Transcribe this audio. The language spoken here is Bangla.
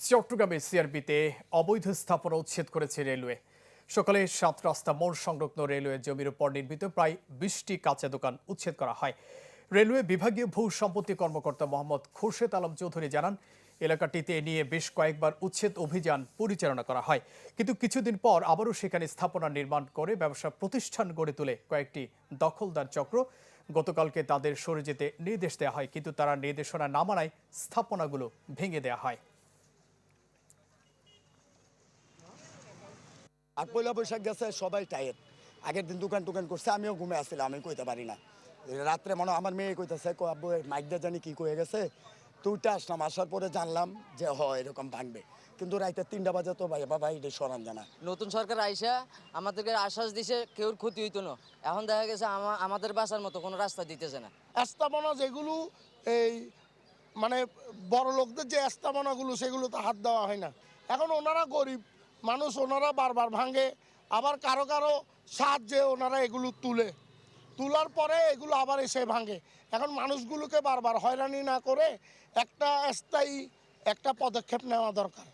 চট্টগ্রামে সিআরবিতে অবৈধ স্থাপনা উচ্ছেদ করেছে রেলওয়ে। সকালে ৭ রাস্তা মোড় সংলগ্ন রেলওয়ে জমির উপর নির্মিত প্রায় ২০টি কাঁচা দোকান উচ্ছেদ করা হয়। রেলওয়ে বিভাগীয় ভূ সম্পত্তি কর্মকর্তা মোহাম্মদ খোরশেদ আলম চৌধুরী জানান, এলাকাটিতে এ নিয়ে বেশ কয়েকবার উচ্ছেদ অভিযান পরিচালনা করা হয়, কিন্তু কিছুদিন পর আবারও সেখানে স্থাপনা নির্মাণ করে ব্যবসা প্রতিষ্ঠান গড়ে তোলে কয়েকটি দখলদার চক্র। গতকালকে তাদের সরে যেতে নির্দেশ দেওয়া হয়, কিন্তু তারা নির্দেশনা না মানায় স্থাপনাগুলো ভেঙে দেওয়া হয়। আর পয়লা বৈশাখ গেছে, সবাই টায়ার্ড। আগের দিন দোকান টোকান করছে, আমিও ঘুমে আসছিলাম, আমি কইতে পারি না। রাত্রে মনে আমার মেয়ে কইতেছে, আব্বু মাইক দিয়ে জানি কি কয়ে গেছে। তো উঠে আসলাম, আসার পরে জানলাম যে এরকম ভাঙবে, কিন্তু রাইতে ৩টা বাজে তো বাবা এটা সরান জানা। নতুন সরকার আইসা আমাদেরকে আশ্বাস দিছে কেউর ক্ষতি হইতো না, এখন দেখা গেছে আমাদের বাসার মতো কোনো রাস্তা দিতেছে না। স্থাপনা যেগুলো এই মানে বড় লোকদের যে স্থাপনাগুলো, সেগুলো তো হাত দেওয়া হয় না। এখন ওনারা গরিব মানুষ, ওনারা বারবার ভাঙে, আবার কারো কারো সাহায্যে ওনারা এগুলো তোলার পরে এগুলো আবার এসে ভাঙে। এখন মানুষগুলোকে বারবার হয়রানি না করে একটা স্থায়ী একটা পদক্ষেপ নেওয়া দরকার।